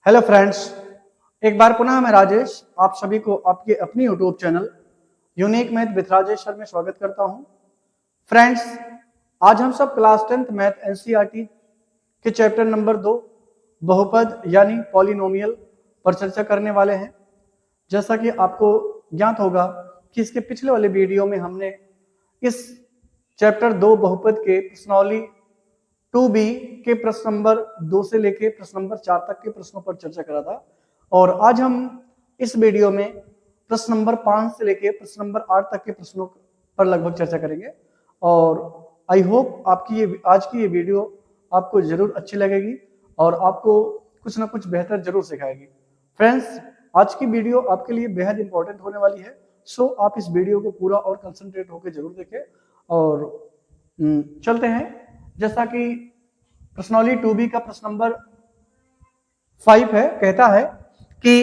Hello friends, एक बार पुनः मैं राजेश आप सभी को आपके अपनी YouTube channel unique math with Rajesh sir में स्वागत करता हूं। फ्रेंड्स, आज हम सब क्लास 10th मैथ एनसीईआरटी के चैप्टर नंबर 2 बहुपद यानी पॉलिनोमियल पर चर्चा करने वाले हैं। जैसा कि आपको ज्ञात होगा कि इसके पिछले वाले वीडियो में हमने इस चैप्टर 2 बहुपद के प्रश्नावली 2B के प्रश्न नंबर 2 से लेके प्रश्न नंबर 4 तक के प्रश्नों पर चर्चा करा था और आज हम इस वीडियो में प्रश्न नंबर 5 से लेके प्रश्न नंबर 8 तक के प्रश्नों पर लगभग चर्चा करेंगे और आई होप आपकी ये आज की ये वीडियो आपको जरूर अच्छी लगेगी और आपको कुछ ना कुछ बेहतर जरूर सिखाएगी। फ्रेंड्स, आज की वीडियो आपके लिए बेहद इंपॉर्टेंट होने वाली है, सो आप इस वीडियो को पूरा और कंसंट्रेट होकर जरूर देखें और चलते हैं। जैसा कि प्रश्नावली 2B का प्रश्न नंबर 5 है, कहता है कि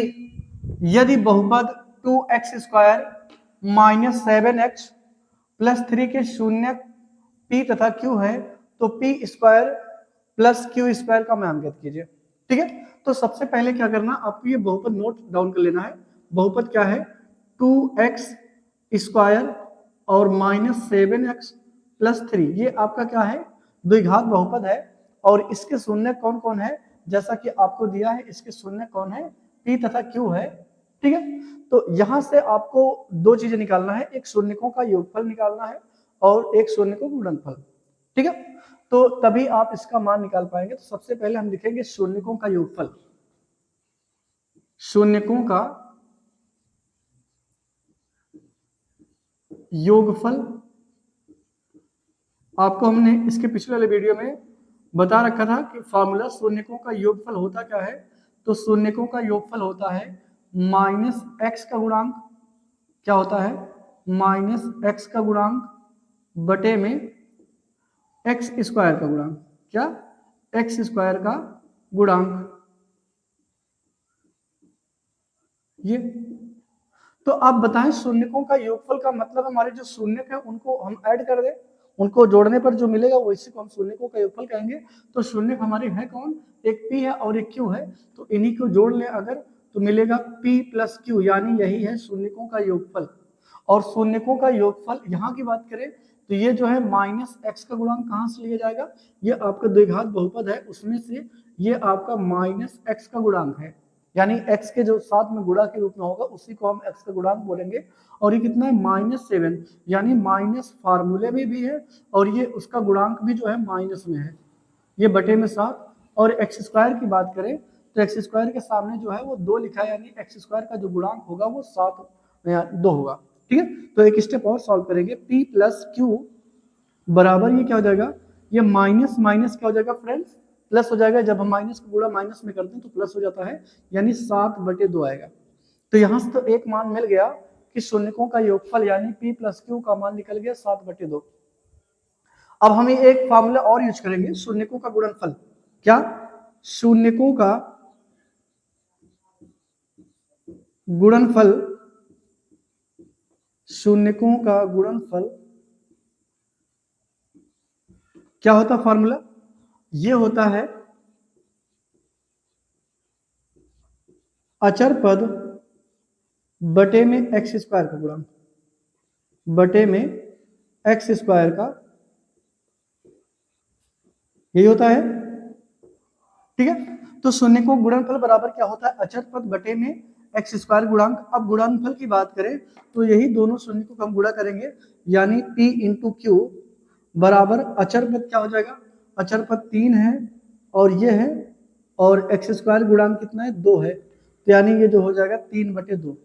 यदि बहुपद 2x² माइनस 7x प्लस 3 के शून्य p तथा q है तो p² प्लस q² का मान ज्ञात कीजिए। ठीक है, तो सबसे पहले क्या करना, आपको ये बहुपद नोट डाउन कर लेना है। बहुपद क्या है? 2x² और माइनस 7x प्लस 3, ये आपका क्या है? द्विघात बहुपद है और इसके शून्य कौन कौन है जैसा कि आपको दिया है। इसके शून्य कौन है? p तथा q है। ठीक है, तो यहां से आपको दो चीजें निकालना है, एक शून्यकों का योगफल निकालना है और एक शून्यकों का गुणनफल। ठीक है, तो तभी आप इसका मान निकाल पाएंगे। तो सबसे पहले हम लिखेंगे शून्यकों का योगफल। शून्यकों का योगफल आपको हमने इसके पिछले वाले वीडियो में बता रखा था कि फॉर्मूला शून्यकों का योगफल होता क्या है। तो शून्यकों का योगफल होता है माइनस एक्स का गुणांक, क्या होता है? माइनस एक्स का गुणांक बटे में एक्स स्क्वायर का गुणांक। क्या? एक्स स्क्वायर का गुणांक। ये तो आप बताएं, शून्यकों का योगफल का मतलब हमारे जो शून्यक है उनको हम ऐड कर दें, उनको जोड़ने पर जो मिलेगा वो इसी को हम शून्यकों का योगफल कहेंगे। तो शून्यक हमारे है कौन? एक p है और एक q है, तो इन्हीं को जोड़ लें अगर तो मिलेगा p प्लस q, यानी यही है शून्यकों का योगफल। और शून्यकों का योगफल यहाँ की बात करें तो ये जो है माइनस एक्स का गुणांक कहाँ से लिया जाएगा? ये आपका द्विघात बहुपद है, उसमें से ये आपका माइनस एक्स का गुणांक है, यानी x के जो साथ में गुणा के रूप में होगा उसी को हम x का गुणांक बोलेंगे। और ये कितना है? -7, यानी माइनस फार्मूले में भी है और ये उसका गुणांक भी जो है माइनस में है, ये बटे में 7। और x² की बात करें तो x² के सामने जो है वो 2 लिखा है, यानी x² का जो गुणांक होगा वो 2 होगा। ठीक है, तो एक स्टेप और सॉल्व करेंगे। p प्लस q बराबर ये क्या हो जाएगा? ये माइनस माइनस क्या हो जाएगा फ्रेंड्स? प्लस हो जाएगा। जब हम माइनस को गुणा माइनस में करते हैं तो प्लस हो जाता है, यानी 7/2 आएगा। तो यहां से तो एक मान मिल गया कि शून्यकों का योगफल यानी p प्लस q का मान निकल गया 7/2। अब हम एक फार्मूला और यूज करेंगे, शून्यकों का गुणनफल। क्या? शून्यकों का गुणनफल। शून्यकों का गुणनफल क्या होता फार्मूला? ये होता है अचर पद बटे में x² का गुणांक, बटे में x² का, यही होता है। ठीक है, तो शून्यकों गुणनफल बराबर क्या होता है? अचर पद बटे में x² गुणांक। अब गुणनफल की बात करें तो यही दोनों शून्य को हम गुणा करेंगे, यानी p इंटू क्यू बराबर अचर पद क्या हो जाएगा? अचर पद 3 है और ये है, और x² गुणांक कितना है? 2 है, तो यानी ये जो हो जाएगा 3/2।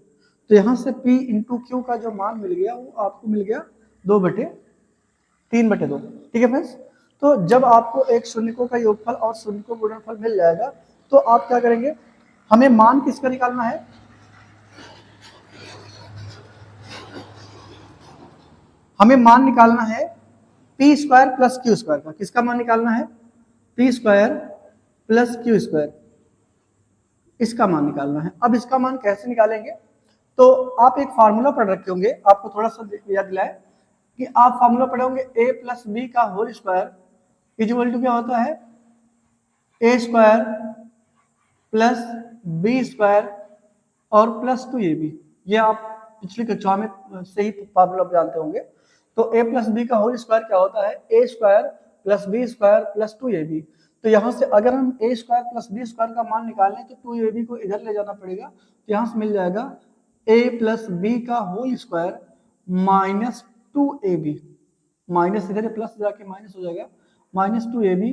तो यहाँ से p इंटू क्यू का जो मान मिल गया वो आपको मिल गया 3/2। ठीक है फ्रेंड्स, तो जब आपको एक शून्यकों का योगफल और शून्यकों का गुणनफल मिल जाएगा तो आप क्या करेंगे? हमें मान किसका निकालना है? हमें मान निकालना है p² प्लस q² का। किसका मान निकालना है? p² प्लस q², इसका मान निकालना है। अब इसका मान कैसे निकालेंगे? तो आप एक फार्मूला पढ़ रखे होंगे, आपको थोड़ा सा याद दिलाए कि आप फार्मूला पढ़े होंगे a प्लस बी का होल स्क्वायर इक्वल टू क्या होता है? a² प्लस बी स्क्वायर और प्लस 2ab। ये आप पिछली कक्षा में से ही फॉर्मूला जानते होंगे। तो a प्लस बी का होल स्क्वायर क्या होता है, a square plus B square plus 2ab। तो यहाँ से अगर हम a square plus B square का मान निकालें तो 2ab को इधर ले जाना पड़ेगा, तो यहाँ से मिल जाएगा a प्लस बी का whole square minus 2ab, minus इधर प्लस जाके माइनस हो जाएगा, माइनस 2ab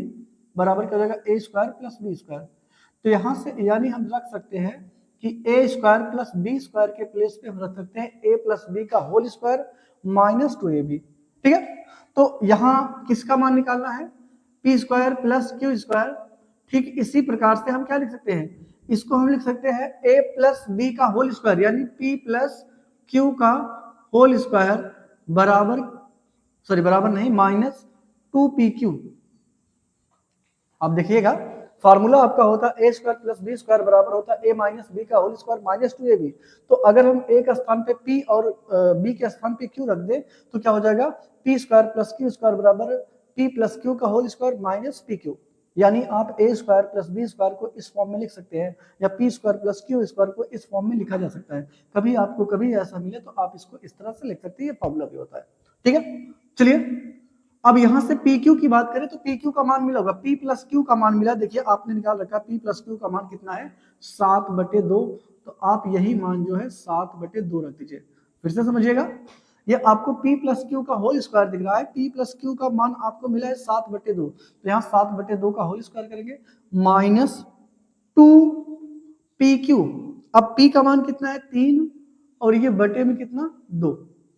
बराबर क्या हो जाएगा a square plus B square. तो यहाँ से यानी हम रख सकते हैं कि a square plus B square के प्लेस पे हम रख सकते हैं a प्लस बी का होल स्क्वायर माइनस 2ab। ठीक है, तो यहाँ किसका मान निकालना है, p square plus Q square. ठीक इसी प्रकार से हम क्या लिख सकते हैं, इसको हम लिख सकते हैं a प्लस बी का होल स्क्वायर यानी p प्लस क्यू का होल स्क्वायर बराबर नहीं माइनस 2pq। अब देखिएगा फार्मूला आपका होता है a square plus B square बराबर होता है a माइनस बी का होल स्क्वायर माइनस 2ab। तो अगर हम a के स्थान पे p और b के स्थान पे q रख दे तो क्या हो जाएगा, p square plus q square बराबर p प्लस q का होल स्क्वायर माइनस pq। यानी आप a square plus B square को इस फॉर्म में लिख सकते हैं या p square plus q square को इस फॉर्म में लिखा जा सकता है। कभी आपको कभी ऐसा मिले तो आप इसको इस तरह से लिख सकते हैं, ये फॉर्मूला भी होता है। ठीक है, चलिए अब यहां से पी क्यू की बात करें तो पी क्यू का मान मिला होगा, पी प्लस क्यू का मान मिला। देखिए आपने निकाल रखा पी प्लस क्यू का मान कितना है 7/2। तो आप यही मान जो है 7/2 रख दीजिए। फिर से समझिएगा, ये आपको p प्लस क्यू का होल स्क्वायर दिख रहा है, p प्लस क्यू का मान आपको मिला है 7/2। तो यहाँ 7/2 का होल स्क्वायर करेंगे माइनस 2pq। अब p का मान कितना है 3 और ये बटे में कितना 2,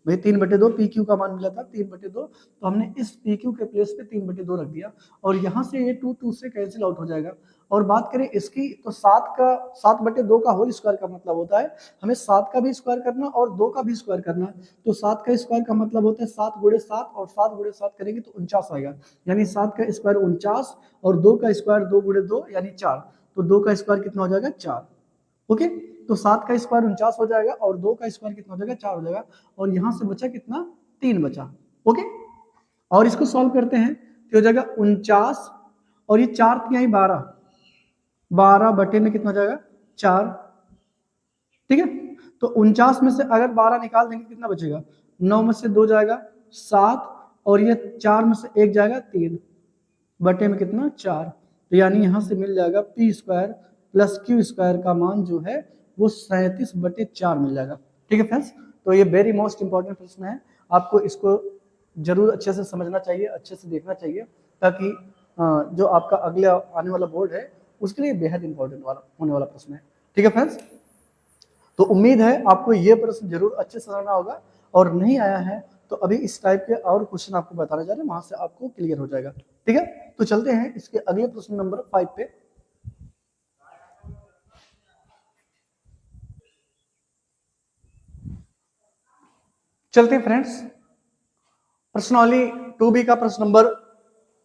भाई 3/2 पी क्यू का मान मिला था 3/2। तो हमने इस पी क्यू के प्लेस पे 3/2 रख दिया और यहाँ से ये 2 से कैंसिल आउट हो जाएगा। और बात करें इसकी तो 7/2 का होल स्क्वायर का मतलब होता है हमें 7 का भी स्क्वायर करना और 2 का भी स्क्वायर करना। तो 7 का स्क्वायर का मतलब होता है 7 गुणे 7 और 7 गुणे 7 करेंगे तो 49 आएगा। यानी 7 का स्क्वायर 49 और 2 का स्क्वायर 2 गुणे 2 यानी 4। तो 2 का स्क्वायर कितना हो जाएगा 4। ओके, तो 7 का स्क्वायर 49 हो जाएगा और 2 का स्क्वायर कितना हो जाएगा 4 हो जाएगा। और यहां से बचा कितना 3 बचा। ओके, और इसको सॉल्व करते हैं तो हो जाएगा 49 और ये 4 तिहाई 12, 12 बटे में कितना हो जाएगा 4। ठीक है, तो 49 में से अगर 12 निकाल देंगे कितना बचेगा, 9 में से 2 जाएगा 7 और ये 4 में से 1 जाएगा 3 बटे में कितना 4। तो यानी यहां से मिल जाएगा P square plus Q square का मान जो है वो 37/4 मिल जाएगा। ठीक है फ्रेंड्स, तो ये वेरी मोस्ट इंपॉर्टेंट प्रश्न है, आपको इसको जरूर अच्छे से समझना चाहिए, अच्छे से देखना चाहिए, ताकि जो आपका अगले आने वाला बोर्ड है उसके लिए बेहद इंपॉर्टेंट होने वाला प्रश्न है। ठीक है फ्रेंड्स, तो उम्मीद है आपको ये प्रश्न जरूर अच्छे से समझना होगा, और नहीं आया है तो अभी इस टाइप के और क्वेश्चन आपको बताने जा रहे हैं, वहां से आपको क्लियर हो जाएगा। ठीक है, तो चलते हैं इसके अगले प्रश्न नंबर 5 पे। चलते हैं फ्रेंड्स, प्रश्नावली 2B का प्रश्न नंबर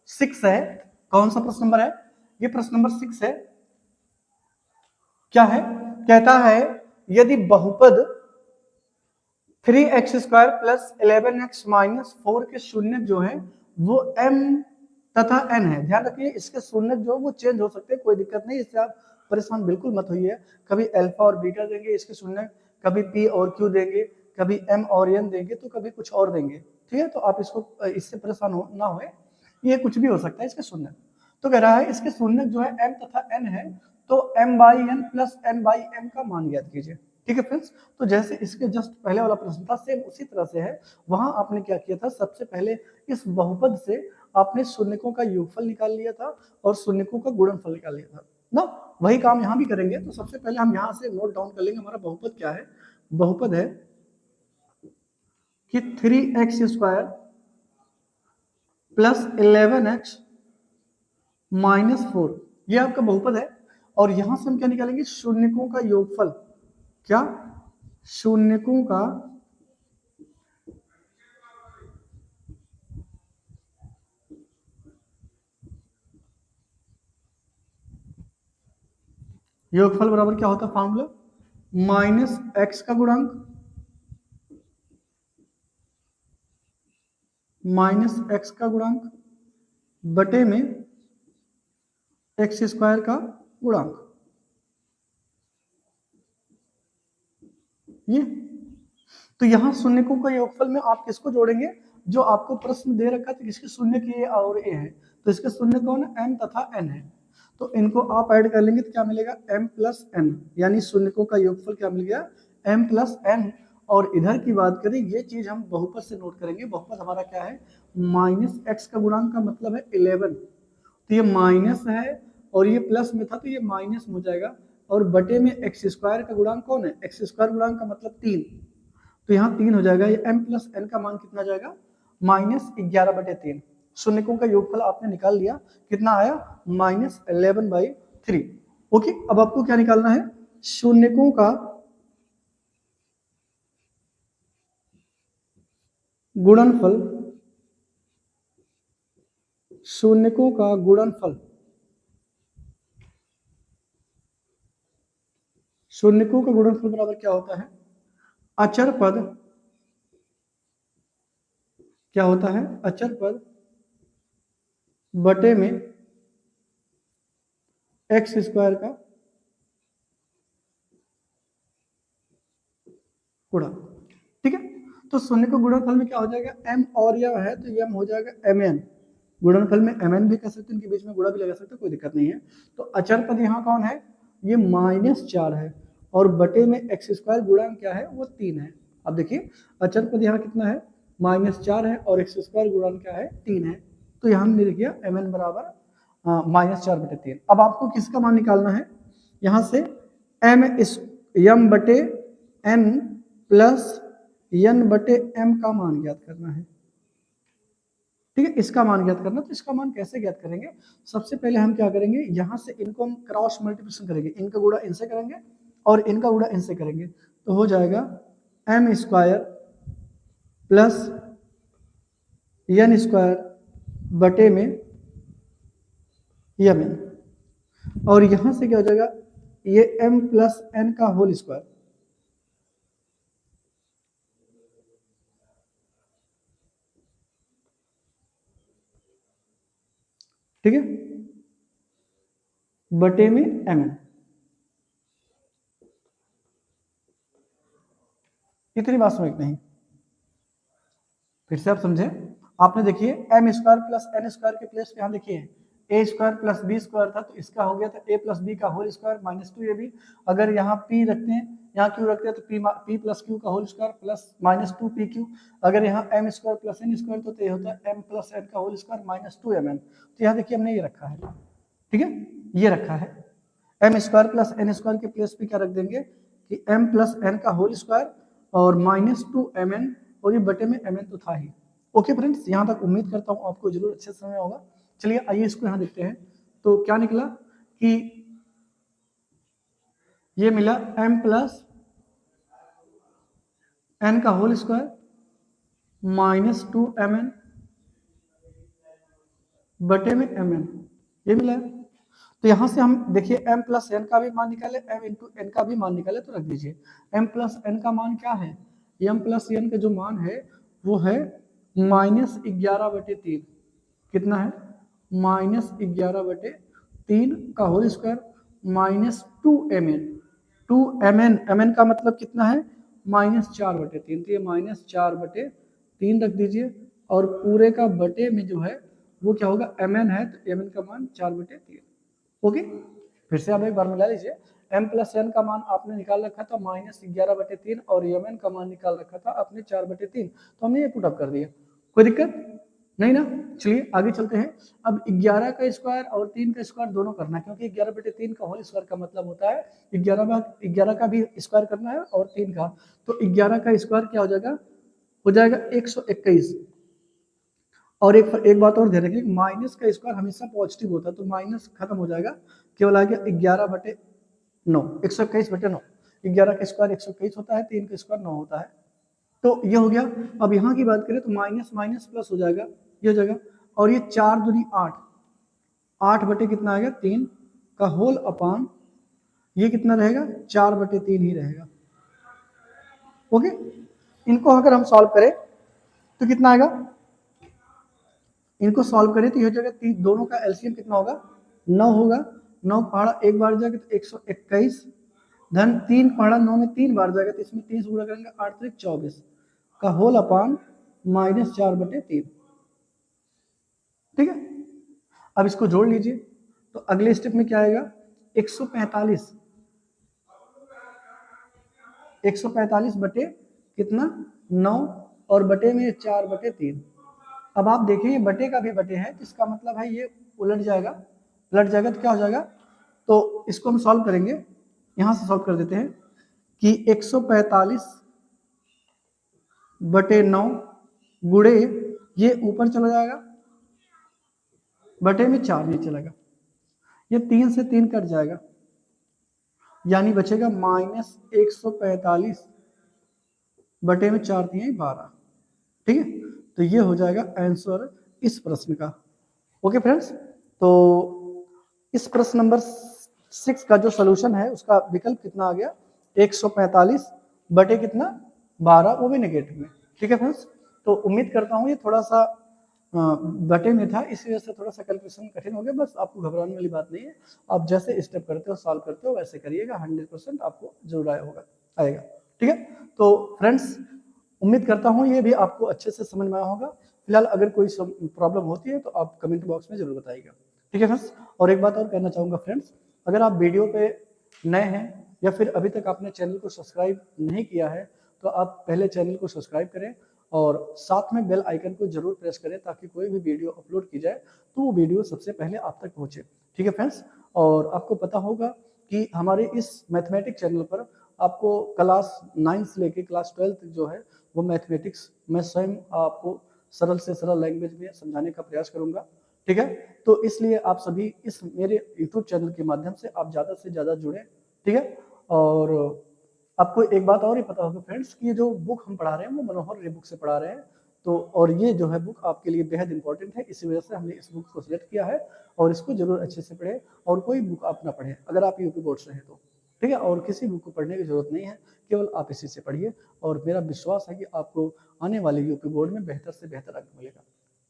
6 है। कौन सा प्रश्न नंबर है, ये प्रश्न नंबर 6 है। क्या है, कहता है यदि बहुपद 3x square plus 11x minus 4 के शून्य जो है वो m तथा n है। ध्यान रखिए इसके शून्य जो वो चेंज हो सकते हैं, कोई दिक्कत नहीं, इससे आप परेशान बिल्कुल मत होइए। कभी अल्फा और बीटा देंगे इसके शून्य, कभी p और q देंगे, कभी m और n देंगे, तो कभी कुछ और देंगे। ठीक है, तो आप इसको इससे परेशान ना हुए, ये कुछ भी हो सकता है इसके शून्य। तो कह रहा है इसके शून्य जो है m तथा n है, तो m/n प्लस n/m का मान ज्ञात कीजिए। ठीक है फ्रेंड्स, तो जैसे इसके जस्ट पहले वाला प्रश्न था सेम उसी तरह से है। वहां आपने क्या किया था, सबसे पहले इस बहुपद से आपने शून्यकों का योगफल निकाल लिया था और शून्यकों का गुणनफल निकाल लिया था ना। वही काम यहाँ भी करेंगे। तो सबसे पहले हम यहाँ से नोट डाउन कर लेंगे हमारा बहुपद क्या है। बहुपद है कि 3x square plus 11x minus 4, ये आपका बहुपद है। और यहां से हम क्या निकालेंगे, शून्यकों का योगफल। क्या, शून्यकों का योगफल बराबर क्या होता है फॉर्मूला, माइनस एक्स का गुणांक बटे में एक्स स्क्वायर का गुणांक। ये। तो यहाँ शून्यकों का योगफल में आप किसको जोड़ेंगे, जो आपको प्रश्न दे रखा था किसके शून्य की ए और ए है, तो इसके शून्य कौन है, एम तथा एन है। तो इनको आप ऐड कर लेंगे तो क्या मिलेगा, एम प्लस एन, यानी शून्यकों का योगफल क्या मिल गया, एम प्लस एन। और इधर की बात करें, ये चीज हम बहुपद से नोट करेंगे। बहुपद हमारा क्या है, माइनस एक्स का गुणांक का मतलब है 11, तो ये माइनस है और ये प्लस में था तो ये माइनस हो जाएगा। और बटे में एक्स स्क्वायर का गुणांक कौन है, एक्स स्क्वायर गुणांक का मतलब 3, तो यहाँ 3 हो जाएगा। ये m प्लस एन का मान कितना जाएगा, -11/3। शून्यकों का योगफल आपने निकाल लिया, कितना आया, -11/3। ओके, अब आपको क्या निकालना है, शून्यकों का गुणनफल, शून्यकों का गुणनफल, शून्यकों का गुणनफल बराबर क्या होता है, अचर पद, क्या होता है, अचर पद बटे में एक्स स्क्वायर का गुणा। ठीक है, तो शून्य को गुणनफल में क्या हो जाएगा, m और यह है तो m हो जाएगा mn, गुणनफल में mn भी कर सकते हैं, इनके बीच में गुणा भी लगा सकते हैं, कोई दिक्कत नहीं है। तो अचर पद यहाँ कौन है, ये -4 है और बटे में एक्स स्क्वायर गुणांक क्या है, वो 3 है। अब देखिए अचर पद यहाँ कितना है, -4 है और एक्स स्क्वायर गुणांक क्या है, 3 है। तो यहाँ हमने लिख दिया mn बराबर -4/3। अब आपको किसका मान निकालना है, यहाँ से m बटे n प्लस n बटे m का मान ज्ञात करना है। ठीक है, इसका मान ज्ञात करना, तो इसका मान कैसे ज्ञात करेंगे, सबसे पहले हम क्या करेंगे, यहां से इनको हम क्रॉस मल्टीप्लिकेशन करेंगे, इनका गुणा इनसे करेंगे और इनका गुणा इनसे करेंगे, तो हो जाएगा m square plus n square बटे में mn, और यहां से क्या हो जाएगा, ये m प्लस n का होल स्क्वायर। ठीक है, बटे में mn। इतनी बात समझ नहीं, फिर से आप समझे, आपने देखिए M square plus N square के प्लेस पे यहाँ देखिए A square plus B square था, तो इसका हो गया था ए प्लस बी का होल स्क्वायर -2 ab। अगर यहाँ पी रखते हैं, यहाँ क्यू रखते हैं, तो पी प्लस क्यू का whole square plus -2 P Q. अगर यहाँ M square plus N square, तो ये होता है एम प्लस एन का होल स्क्वायर -2 mn। तो यहाँ देखिए हमने ये रखा है, ठीक है, ये रखा है, M square plus N square के प्लेस पे क्या रख देंगे कि एम प्लस एन का होल स्क्वायर और -2 mn, और ये बटे में mn तो था ही। ओके फ्रेंड्स, यहाँ तक उम्मीद करता हूँ आपको जरूर अच्छे से समझ होगा। चलिए आइए इसको यहाँ देखते हैं, तो क्या निकला कि ये मिला m प्लस एन का होल स्क्वायर -2 mn बटे में mn, ये मिला है। तो यहाँ से हम देखिए m प्लस एन का भी मान निकाले, m इंटू एन का भी मान निकाले, तो रख दीजिए m प्लस एन का मान क्या है, m प्लस एन का जो मान है वो है -11/3। कितना है, -11/3 का whole square -2 mn। 2 mn, mn का मतलब कितना है, -4/3, तो ये -4/3 रख दीजिए, और पूरे का बटे में जो है वो क्या होगा, mn है, तो mn का मान 4/3। ओके, फिर से आप एक बार मिला लीजिए, m प्लस एन का मान आपने निकाल रखा था -11/3 और mn का मान निकाल रखा था आपने 4/3, तो हमने ये पुट अप कर दिया, कोई दिक्कत नहीं ना। चलिए आगे चलते हैं। अब 11 का स्क्वायर और 3 का स्क्वायर दोनों करना है, क्योंकि 11/3 का होल स्क्वायर का मतलब होता है 11 का भी स्क्वायर करना है और 3 का। तो 11 का स्क्वायर क्या हो जाएगा 121। और एक बात और ध्यान रखिए, माइनस का स्क्वायर हमेशा पॉजिटिव होता है, तो माइनस खत्म हो जाएगा, केवल आ गया 11/9, 121/9। 11 का स्क्वायर 121 होता है, 3 का स्क्वायर 9 होता है, तो ये हो गया। अब यहाँ की बात करें तो माइनस माइनस प्लस हो जाएगा, ये हो जाएगा, और ये 4 दूनी 8, 8 बटे कितना आ गया 3 का होल अपान, ये कितना रहेगा 4/3 ही रहेगा। ओके, इनको अगर हम सॉल्व करें तो कितना आएगा, इनको सॉल्व करें तो ये हो जाएगा, दोनों का एलसीएम कितना होगा 9 होगा, 9 पहाड़ा एक बार जाएगा तो 121 धन 3 पहाड़ा 9 में 3 बार जाएगा, तो इसमें 3 से गुणा करेंगे 8 3 24 का होल अपान -4/3। ठीक है, अब इसको जोड़ लीजिए, तो अगले स्टेप में क्या आएगा, 145 बटे कितना 9 और बटे में 4/3। अब आप देखिए बटे का भी बटे है, तो इसका मतलब है ये उलट जाएगा तो क्या हो जाएगा, तो इसको हम सॉल्व करेंगे, यहां से सॉल्व कर देते हैं कि 145 बटे 9 गुणे ये ऊपर चला जाएगा, बटे में 4 नीचे चलेगा, ये 3 से 3 कट जाएगा, यानी बचेगा -145 बटे में 4 दिए 12। ठीक है, तो ये हो जाएगा आंसर इस प्रश्न का। ओके फ्रेंड्स, तो इस प्रश्न नंबर 6 का जो सॉल्यूशन है उसका विकल्प कितना आ गया, 145 बटे कितना 12, वो भी नेगेटिव में। ठीक है फ्रेंड्स, तो उम्मीद करता हूँ ये थोड़ा सा बटे में था, इस वजह से थोड़ा सा कैलकुलेशन कठिन हो गया, बस आपको घबराने वाली बात नहीं है, आप जैसे स्टेप करते हो सॉल्व करते हो वैसे करिएगा, 100% आपको जरूर आएगा। ठीक है, तो फ्रेंड्स उम्मीद करता हूँ ये भी आपको अच्छे से समझ में आया होगा। फिलहाल अगर कोई प्रॉब्लम होती है तो आप कमेंट बॉक्स में जरूर बताइएगा। ठीक है फ्रेंड्स, और एक बात और कहना चाहूँगा फ्रेंड्स, अगर आप वीडियो पे नए हैं या फिर अभी तक आपने चैनल को सब्सक्राइब नहीं किया है, तो आप पहले चैनल को सब्सक्राइब करें और साथ में बेल आइकन को जरूर प्रेस करें, ताकि कोई भी वीडियो अपलोड की जाए तो वो वीडियो सबसे पहले आप तक पहुँचे। ठीक है फ्रेंड्स, और आपको पता होगा कि हमारे इस मैथमेटिक्स चैनल पर आपको क्लास 9 से लेके क्लास 12 तक जो है वो मैथमेटिक्स मैं स्वयं आपको सरल से सरल लैंग्वेज में समझाने का प्रयास करूंगा। ठीक है, तो इसलिए आप सभी इस मेरे यूट्यूब चैनल के माध्यम से आप ज़्यादा से ज़्यादा जुड़ें। ठीक है, और आपको एक बात और ही पता होगा फ्रेंड्स कि ये जो बुक हम पढ़ा रहे हैं वो मनोहर रे बुक से पढ़ा रहे हैं, तो और ये जो है बुक आपके लिए बेहद इंपॉर्टेंट है, इसी वजह से हमने इस बुक को सिलेक्ट किया है, और इसको जरूर अच्छे से पढ़ें, और कोई बुक आप ना पढ़ें अगर आप यूपी बोर्ड से हैं तो। ठीक है, और किसी बुक को पढ़ने की जरूरत नहीं है, केवल आप इसी से पढ़िए, और मेरा विश्वास है कि आपको आने वाले यूपी बोर्ड में बेहतर से बेहतर अंक मिलेगा।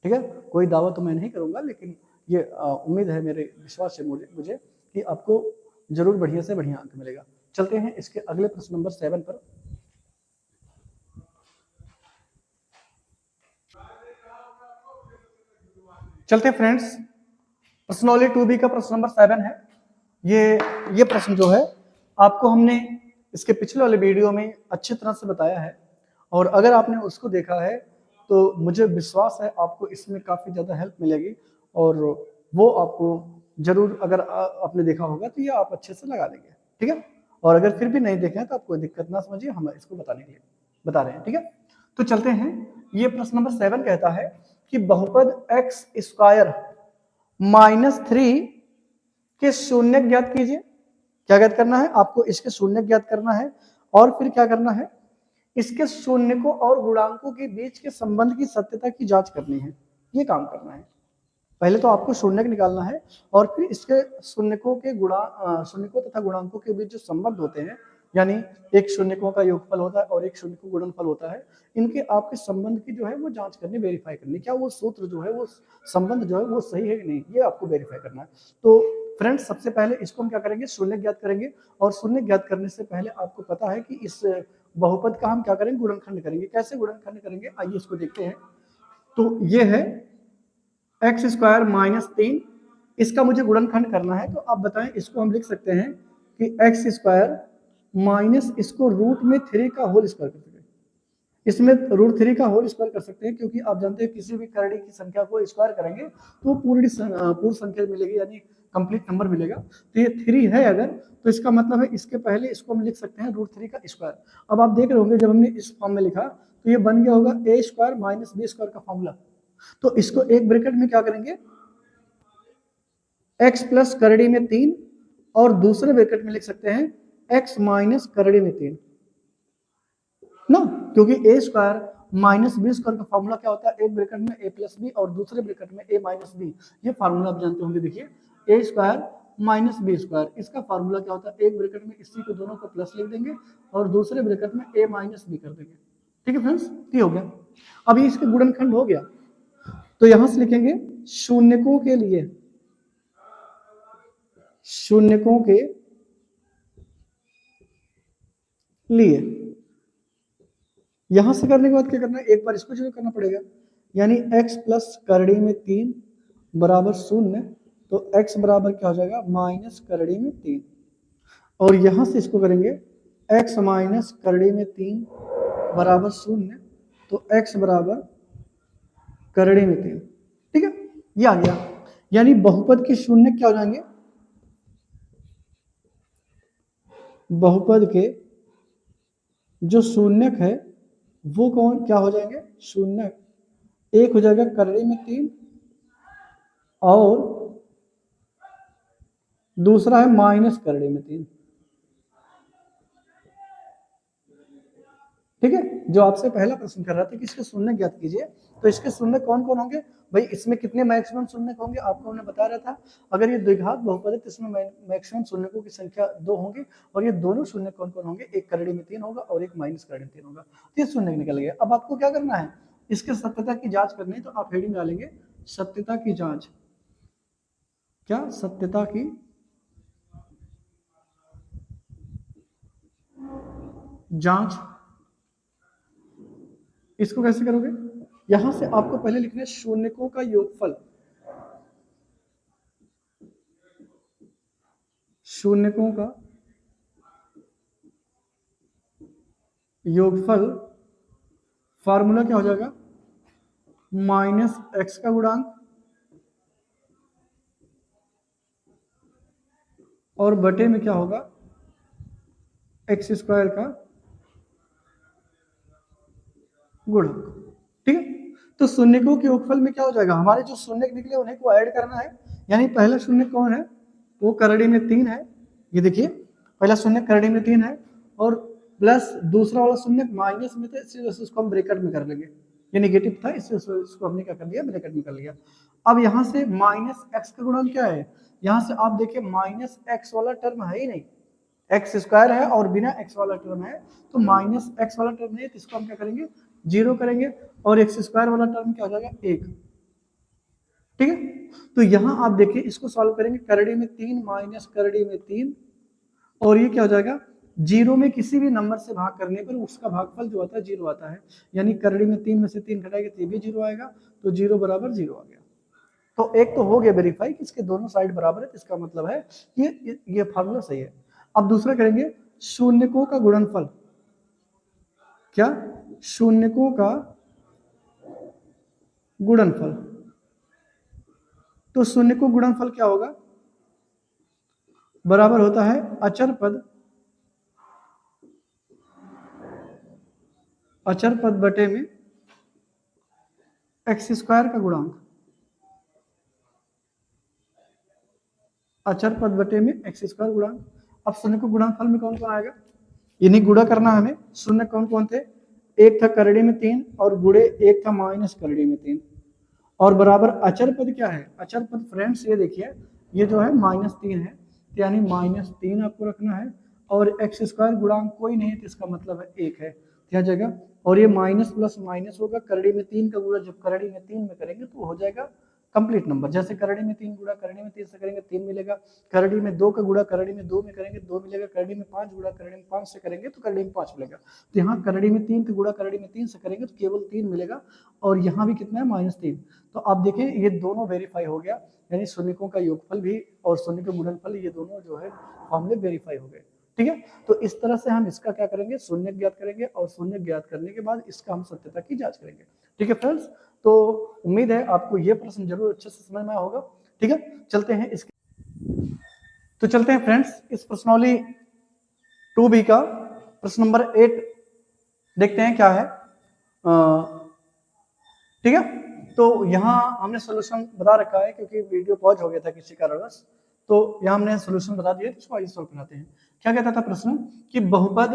ठीक है, कोई दावा तो मैं नहीं करूंगा, लेकिन ये उम्मीद है, मेरे विश्वास है मुझे कि आपको जरूर बढ़िया से बढ़िया अंक मिलेगा। चलते हैं इसके अगले प्रश्न नंबर 7 पर। चलते फ्रेंड्स, प्रश्नोली 2B का प्रश्न नंबर 7 है। ये प्रश्न जो है आपको हमने इसके पिछले वाले वीडियो में अच्छी तरह से बताया है, और अगर आपने उसको देखा है तो मुझे विश्वास है आपको इसमें काफी ज्यादा हेल्प मिलेगी, और वो आपको जरूर, अगर आपने देखा होगा तो ये आप अच्छे से लगा लेंगे। ठीक है, और अगर फिर भी नहीं देखे हैं तो आप कोई दिक्कत ना समझिए, हम इसको बताने के लिए बता रहे हैं। ठीक है, तो चलते हैं। ये प्रश्न नंबर 7 कहता है कि बहुपद एक्स स्क्वायर -3 के शून्य ज्ञात कीजिए। क्या ज्ञात करना है आपको, इसके शून्य ज्ञात करना है, और फिर क्या करना है, इसके शून्यकों और गुणांकों के बीच के संबंध की सत्यता की जांच करनी है। ये काम करना है, पहले तो आपको शून्यक निकालना है, और फिर इसके शून्यकों तथा गुणांकों के बीच जो संबंध होते हैं, यानी एक शून्यकों का योगफल होता है और एक शून्यकों गुणनफल होता है, इनके आपके संबंध की जो है वो जांच करनी, वेरीफाई करनी, क्या वो सूत्र जो है वो संबंध जो है वो सही है कि नहीं, ये आपको वेरीफाई करना है। तो फ्रेंड्स सबसे पहले इसको हम क्या करेंगे, शून्य ज्ञात करेंगे, और शून्य ज्ञात करने से पहले आपको पता है कि इस बहुपद का हम क्या करेंगे, गुणनखंड करेंगे। कैसे गुणनखंड करेंगे, आइए इसको देखते हैं। तो ये है एक्स स्क्वायर -3, इसका मुझे गुणनखंड करना है, तो आप बताएं, इसको हम लिख सकते हैं कि एक्स स्क्वायर माइनस इसको √3 का होल स्क्वायर कर सकते हैं। इसमें √3 का होल स्क्वायर कर सकते हैं, क्योंकि आप जानते हैं किसी भी करड़ी की संख्या को स्क्वायर करेंगे तो पूर्ण संख्या मिलेगी, यानी कंप्लीट नंबर मिलेगा। तो ये 3 है अगर, तो इसका मतलब है इसके पहले इसको हम लिख सकते हैं √3 का स्क्वायर। अब आप देख रहे होंगे जब हमने इस फॉर्म में लिखा तो ये बन गया होगा a square minus b square का फॉर्मूला। तो इसको एक ब्रैकेट में क्या करेंगे, x प्लस करड़ी में 3, और दूसरे ब्रैकेट में लिख सकते हैं x माइनस करड़ी में 3 ना, क्योंकि a square minus B square का फॉर्मूला क्या होता है, एक ब्रैकेट में a प्लस बी और दूसरे ब्रैकेट में a माइनस बी। ये फार्मूला आप जानते होंगे, देखिए a square minus B square, इसका फार्मूला क्या होता है, एक ब्रैकेट में इसी को दोनों को प्लस लिख देंगे और दूसरे ब्रैकेट में a माइनस बी कर देंगे। ठीक है फ्रेंड्स, ये हो गया। अभी इसके गुणनखंड हो गया, तो यहां से लिखेंगे शून्यकों के लिए, शून्यकों के लिए। यहां से करने के बाद क्या करना है, एक बार इसको जो करना पड़ेगा, यानी x प्लस करड़ी में 3 बराबर 0, तो x बराबर क्या हो जाएगा माइनस करड़ी में 3, और यहां से इसको करेंगे x माइनस करड़ी में 3 बराबर 0, तो x बराबर करड़ी में 3। ठीक है, ये आ गया। यानी बहुपद के शून्य क्या हो जाएंगे, बहुपद के जो शून्यक है वो कौन क्या हो जाएंगे, शून्यक एक हो जाएगा करड़ी में 3, और दूसरा है माइनस करड़ी में 3। ठीक है, जो आपसे पहला प्रश्न कर रहा था कि इसके शून्य ज्ञात कीजिए, तो इसके शून्य कौन कौन होंगे भाई, इसमें कितने मैक्सिमम शून्य होंगे आपको हमने बता रहा था। अगर ये द्विघात बहुपद है तो इसमें मैक्सिमम शून्यकों की संख्या 2 होंगी, और ये दोनों शून्य कौन कौन होंगे, एक करड़ी में 3 होगा और एक माइनस करड़ी में 3 होगा। तो ये शून्य निकल गया। अब आपको क्या करना है, इसके सत्यता की जांच करनी है, तो आप हेडिंग डालेंगे सत्यता की जांच। क्या, सत्यता की जांच। इसको कैसे करोगे, यहां से आपको पहले लिखना है शून्यकों का योगफल, शून्यकों का योगफल, फार्मूला क्या हो जाएगा, माइनस एक्स का गुणांक और बटे में क्या होगा, एक्स स्क्वायर का गुणक। ठीक है, तो शून्यकों के योगफल में क्या हो जाएगा, हमारे जो शून्य निकले उन्हें को ऐड करना है। यानी पहला शून्य कौन है, वो करड़ी में 3 है, ये देखिए पहला शून्य करड़ी में 3 है, और प्लस दूसरा वाला शून्य माइनस में था, इसलिए इसको हम ब्रैकेट में कर लेंगे, ये नेगेटिव था इसलिए इसको हमने क्या कर लिया, ब्रैकेट में कर लिया। अब यहाँ से माइनस एक्स का गुणन क्या है, यहाँ से आप देखिए माइनस एक्स वाला टर्म है ही नहीं, एक्स स्क्वायर है और बिना एक्स वाला टर्म है, तो माइनस एक्स वाला टर्म नहीं, तो इसको हम क्या करेंगे, 0 करेंगे, और एक्स स्क्वायर वाला टर्म क्या हो जाएगा 1। ठीक है, तो यहां आप देखिए इसको सॉल्व करेंगे, करड़ी में 3 माइनस करड़ी में 3, और ये क्या हो जाएगा, 0 में किसी भी नंबर से भाग करने पर उसका भागफल जो आता है 0 आता है। यानी करड़ी में 3 में से 3 घटाएंगे तो भी 0 आएगा, तो 0 बराबर 0 आ गया। तो एक तो हो गया वेरीफाई कि इसके दोनों साइड बराबर है, तो इसका मतलब है ये फार्मूला सही है। अब दूसरा करेंगे शून्यकों का गुणनफल। क्या, शून्यकों का गुणनफल। तो शून्यकों गुणनफल क्या होगा, बराबर होता है अचर पद, अचर पद बटे में एक्स स्क्वायर का गुणांक, अचर पद बटे में एक्स स्क्वायर गुणांक। अब शून्य को गुणनफल में कौन कौन आएगा, इन्हीं गुणा करना है हमें। शून्य कौन कौन थे, एक था करड़ी में 3 और गुणे एक था माइनस करड़ी में 3, और बराबर अचर पद क्या है, अचर पद फ्रेंड्स ये देखिए ये जो है -3 है, यानी -3 आपको रखना है, और एक्स स्क्वायर गुणांक कोई नहीं है तो इसका मतलब है 1 है, क्या जगह, और ये माइनस प्लस माइनस होगा, करड़ी में 3 का गुणा जब करड़ी में 3 में करेंगे तो हो जाएगा कंप्लीट नंबर। जैसे करड़ी में 3 गुणा करड़ी में 3 से करेंगे 3 मिलेगा, करड़ी में 2 का गुणा करड़ी में 2 में करेंगे 2 मिलेगा, करड़ी में 5 गुणा करड़ी में 5 से करेंगे तो करड़ी में 5 मिलेगा। तो यहाँ करड़ी में 3 का गुणा करड़ी में 3 से करेंगे तो केवल 3 मिलेगा, और यहाँ भी कितना है -3। तो आप देखें ये दोनों वेरीफाई हो गया, यानी शून्यकों का योगफल भी और शून्य का गुणनफल ये दोनों जो है फॉर्मूले वेरीफाई हो गए। ठीक है, तो इस तरह से हम इसका क्या करेंगे, शून्य ज्ञात करेंगे, और शून्य ज्ञात करने के बाद इसका हम सत्यता की जांच करेंगे। ठीक है फ्रेंड्स, तो उम्मीद है आपको ये प्रश्न जरूर अच्छे से समझ में आया होगा। ठीक है, चलते हैं इसके, तो चलते हैं फ्रेंड्स इस प्रश्नावली 2B का प्रश्न नंबर 8 देखते हैं क्या है। ठीक है, तो यहाँ हमने सोल्यूशन बता रखा है क्योंकि वीडियो पॉज हो गया था किसी कारणवश, तो यहाँ हमने सोल्यूशन बता दिया, तो इसको आइए सॉल्व कराते हैं। क्या कहता था प्रश्न कि बहुपद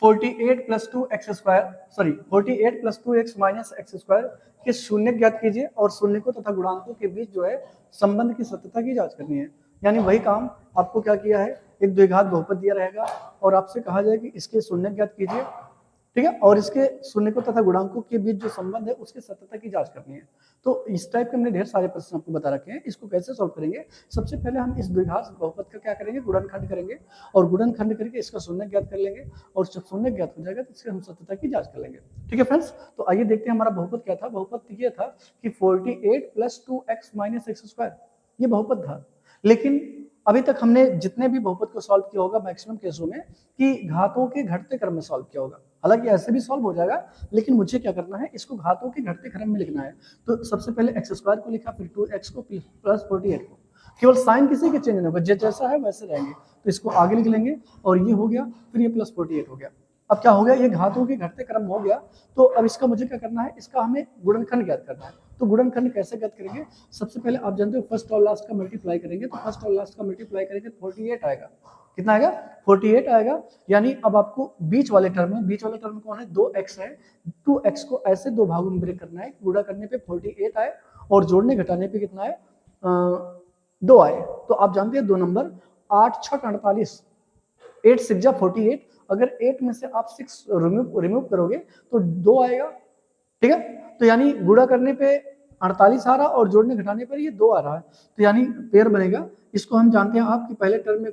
48 + 2x square, sorry 48 + 2x - x square के शून्य ज्ञात कीजिए, और शून्यकों तथा गुणांकों के बीच जो है संबंध की सत्यता की जांच करनी है। यानी वही काम आपको क्या किया है, एक द्विघात बहुपद दिया रहेगा और आपसे कहा जाए कि इसके शून्य ज्ञात कीजिए। ठीक है, और इसके शून्यकों तथा गुणांकों के बीच जो संबंध है उसकी सत्यता की जांच करनी है। तो इस टाइप के हमने ढेर सारे प्रश्न आपको बता रखे हैं। इसको कैसे सॉल्व करेंगे, सबसे पहले हम इस द्विघात बहुपद का क्या करेंगे, गुणनखंड करेंगे, और गुणनखंड करके इसका शून्य ज्ञात कर लेंगे, और जब शून्य ज्ञात हो जाएगा तो इसकी हम सत्यता की जांच कर लेंगे। ठीक है फ्रेंड्स, तो आइए देखते हैं हमारा बहुपद क्या था। बहुपद ये था कि 48 + 2x - x², ये बहुपद था। लेकिन अभी तक हमने जितने भी बहुपद को सॉल्व किया होगा मैक्सिमम केसों में कि घातों के घटते क्रम में सॉल्व किया होगा। हालांकि ऐसे भी सॉल्व हो जाएगा, लेकिन मुझे क्या करना है, इसको घातों के घटते क्रम में लिखना है। तो सबसे पहले x² को लिखा, फिर 2x को प्लस 48 को, केवल साइन किसी के चेंज नहीं होगा, जैसा है वैसे रहेंगे। तो इसको आगे लिख लेंगे, और ये हो गया, फिर ये प्लस 48 हो गया। अब क्या हो गया, ये घातों के घटते क्रम हो गया। तो अब इसका मुझे क्या करना है, इसका हमें गुणनखंड ज्ञात करना है। तो गुणनखंड कैसे ज्ञात करेंगे, सबसे पहले आप जानते हो फर्स्ट और लास्ट का मल्टीप्लाई करेंगे। तो फर्स्ट और लास्ट का मल्टीप्लाई करेंगे 48 आएगा। कितना आएगा, 48 आएगा। यानी अब आपको बीच वाले टर्म में, बीच वाले टर्म कौन है, 2x है। 2x को ऐसे दो भागों में ब्रेक करना है, गुणा करने पे 48 आए और जोड़ने घटाने पे कितना है, 2 आए। तो आप जानते हैं 2 नंबर, 8 6 48, 8 6 जा 48। अगर 8 में से आप 6 रिमूव करोगे तो 2 आएगा। ठीक है, तो यानी गुणा करने पे 48 आ रहा और जोड़ने घटाने पर ये 2 आ रहा है। तो यानी पेयर बनेगा। इसको हम जानते हैं आप कि पहले टर्म में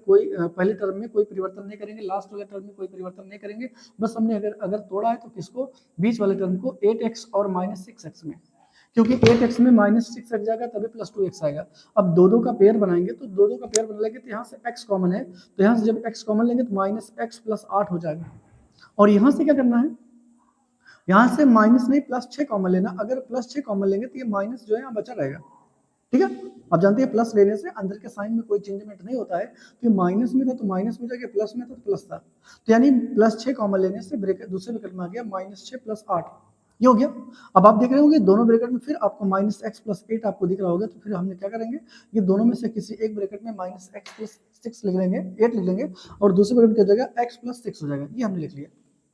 कोई परिवर्तन नहीं करेंगे, लास्ट वाले टर्म में कोई परिवर्तन नहीं करेंगे। बस हमने अगर तोड़ा है तो किसको, बीच वाले टर्म को 8x और -6x में, क्योंकि 8x में -6x जाएगा तभी प्लस 2x आएगा। अब दो का पेयर बनाएंगे, तो दो का पेयर बना लेंगे तो यहाँ से x कॉमन है, तो यहाँ से जब x कॉमन लेंगे तो -x + 8 हो जाएगा। और यहाँ से क्या करना है, यहाँ से माइनस नहीं +6 कॉमन लेना। अगर +6 कॉमन लेंगे तो ये माइनस जो है यहाँ बचा रहेगा। ठीक है, आप जानते हैं प्लस लेने से अंदर के साइन में कोई चेंजमेंट नहीं होता है। तो ये माइनस में था तो माइनस में जाके प्लस में था तो प्लस था। तो यानी +6 कॉमन लेने से ब्रैकेट दूसरे ब्रैकेट में आ गया -6 + 8, ये हो गया। अब आप देख रहे होंगे दोनों ब्रैकेट में फिर आपको -x + 8 आपको दिख रहा होगा। तो फिर हमने क्या करेंगे, ये दोनों में से किसी एक ब्रैकेट में -x + 6 लिख लेंगे, 8 लिख लेंगे, और दूसरे ब्रैकेट की जगह x + 6 हो जाएगा। ये हमने लिख लिया।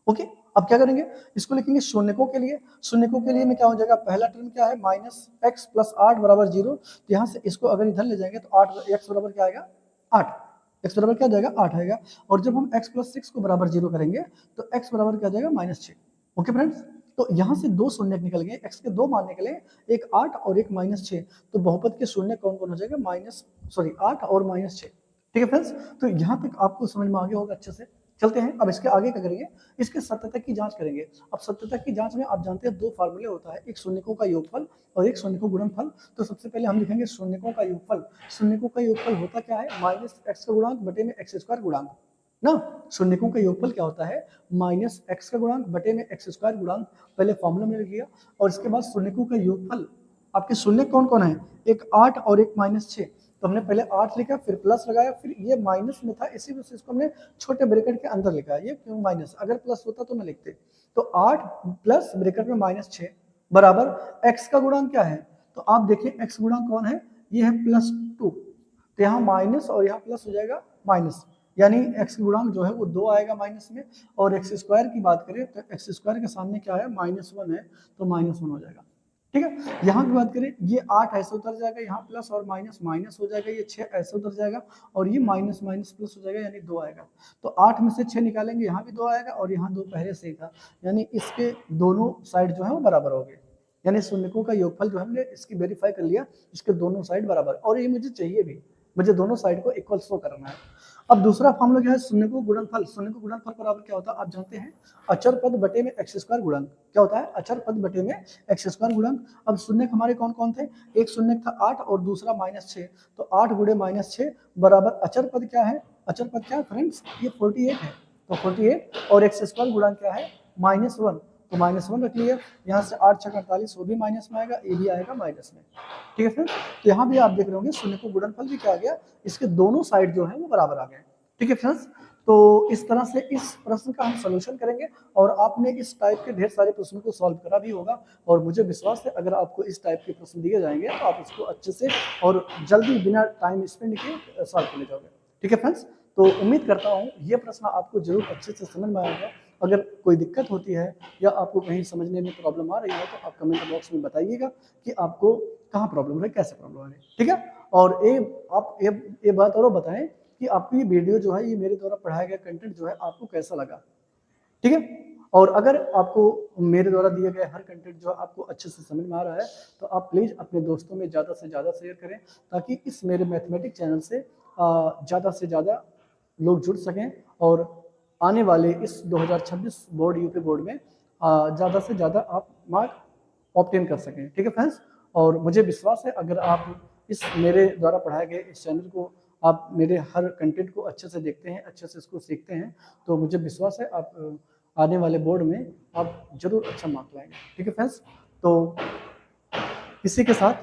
ओके, अब क्या करेंगे, इसको लिखेंगे शून्यकों के लिए। शून्यकों के लिए में क्या हो जाएगा, पहला टर्म क्या है, -x + 8 = 0। तो यहाँ से इसको अगर इधर ले जाएंगे तो 8 x बराबर क्या आएगा, 8, x बराबर क्या जाएगा, 8 आएगा। और जब हम x + 6 को बराबर 0 करेंगे तो x बराबर क्या जाएगा, -6। ओके फ्रेंड्स, तो यहाँ से 2 शून्य निकल गए, x के 2 मान निकले, एक 8 और एक -6। तो बहुपद के शून्य कौन कौन हो जाएगा, 8 और -6। ठीक है फ्रेंड्स, तो यहाँ तक आपको समझ में आ गया होगा अच्छे से। चलते हैं अब इसके आगे क्या करेंगे, इसके सत्यता की जांच करेंगे। अब सत्यता की जांच में आप जानते हैं 2 फार्मूले होता है, एक शून्यकों का योगफल और एक शून्यकों गुणनफल। तो सबसे पहले हम लिखेंगे शून्यकों का योगफल। शून्यकों का योगफल होता क्या है, -x का गुणांक बटे में x² गुणांक ना। शून्यकों का योगफल क्या होता है, -x का गुणांक बटे में x² गुणांक। पहले फॉर्मूला में लिख लिया, और इसके बाद शून्यकों का योगफल। आपके शून्य कौन कौन है, एक 8 और एक -6। तो हमने पहले 8 लिखा, फिर प्लस लगाया, फिर ये माइनस में था इसी वजह से इसको हमने छोटे ब्रैकेट के अंदर लिखा है। ये क्यों माइनस, अगर प्लस होता तो ना लिखते। तो 8 प्लस ब्रैकेट में -6 बराबर x का गुणांक क्या है, तो आप देखिए x गुणांक कौन है, ये है +2। तो यहाँ माइनस और यहाँ प्लस हो जाएगा माइनस, यानी x गुणांक जो है वो 2 आएगा माइनस में। और x² की बात करें तो x² के सामने क्या है, -1 है, तो -1 हो जाएगा। ठीक है, यहाँ की बात करें, ये 8 ऐसे उतर जाएगा, यहाँ प्लस और माइनस माइनस हो जाएगा, ये 6 ऐसे उतर जाएगा, और ये माइनस माइनस प्लस हो जाएगा, यानी 2 आएगा। तो 8 में से 6 निकालेंगे, यहाँ भी 2 आएगा, और यहाँ 2 पहले से ही था, यानी इसके दोनों साइड जो है वो बराबर हो गए। यानी शून्यकों का योगफल जो हमने इसकी वेरीफाई कर लिया, इसके दोनों साइड बराबर, और ये मुझे चाहिए भी, मुझे दोनों साइड को इक्वल शो करना है। अब दूसरा फॉर्मूला क्या है, शून्यकों गुणनफल। शून्यकों गुणनफल बराबर क्या होता है, आप जानते हैं, अचर पद बटे में x² गुणांक। क्या होता है, अचर पद बटे में x² गुणांक। अब शून्य हमारे कौन कौन थे, एक शून्य था 8 और दूसरा -6। तो 8 गुणे -6 बराबर अचर पद क्या है, अचर पद क्या है फ्रेंड्स, ये 48 है। तो 48 और x² गुणांक क्या है, -1। तो -1 रख लिया, यहाँ से 8 6 48, वो भी माइनस में आएगा, ये भी आएगा माइनस में। ठीक है फ्रेंड्स, तो यहाँ भी आप देख रहे होंगे शून्य को गुणनफल भी क्या आ गया, इसके दोनों साइड जो है वो बराबर आ गए। ठीक है फ्रेंड्स, तो इस तरह से इस प्रश्न का हम सोल्यूशन करेंगे, और आपने इस टाइप के ढेर सारे प्रश्नों को सॉल्व करा भी होगा। और मुझे विश्वास है अगर आपको इस टाइप के प्रश्न दिए जाएंगे तो आप इसको अच्छे से और जल्दी बिना टाइम स्पेंड किए सॉल्व कर ले जाओगे। ठीक है फ्रेंड्स, तो उम्मीद करता हूँ ये प्रश्न आपको जरूर अच्छे से समझ में आएगा। अगर कोई दिक्कत होती है या आपको कहीं समझने में प्रॉब्लम आ रही है तो आप कमेंट बॉक्स में बताइएगा कि आपको कहाँ प्रॉब्लम है, कैसे प्रॉब्लम आ रही है। ठीक है, और आप ये बात और बताएं कि आपको ये वीडियो जो है, ये मेरे द्वारा पढ़ाया गया कंटेंट जो है आपको कैसा लगा। ठीक है, और अगर आपको मेरे द्वारा दिए गए हर कंटेंट जो आपको अच्छे से समझ में आ रहा है तो आप प्लीज़ अपने दोस्तों में ज़्यादा से ज़्यादा शेयर करें, ताकि इस मेरे मैथमेटिक्स चैनल से ज़्यादा से ज़्यादा लोग जुड़ सकें और आने वाले इस 2026 बोर्ड यूपी बोर्ड में ज़्यादा से ज़्यादा आप मार्क ऑब्टेन कर सकें। ठीक है फ्रेंड्स, और मुझे विश्वास है अगर आप इस मेरे द्वारा पढ़ाए गए इस चैनल को, आप मेरे हर कंटेंट को अच्छे से देखते हैं, अच्छे से इसको सीखते हैं, तो मुझे विश्वास है आप आने वाले बोर्ड में आप जरूर अच्छा मार्क लाएंगे। ठीक है फ्रेंड्स, तो इसी के साथ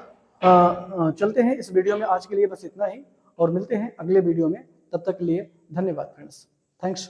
चलते हैं इस वीडियो में। आज के लिए बस इतना ही और मिलते हैं अगले वीडियो में। तब तक के लिए धन्यवाद फ्रेंड्स, थैंक्स।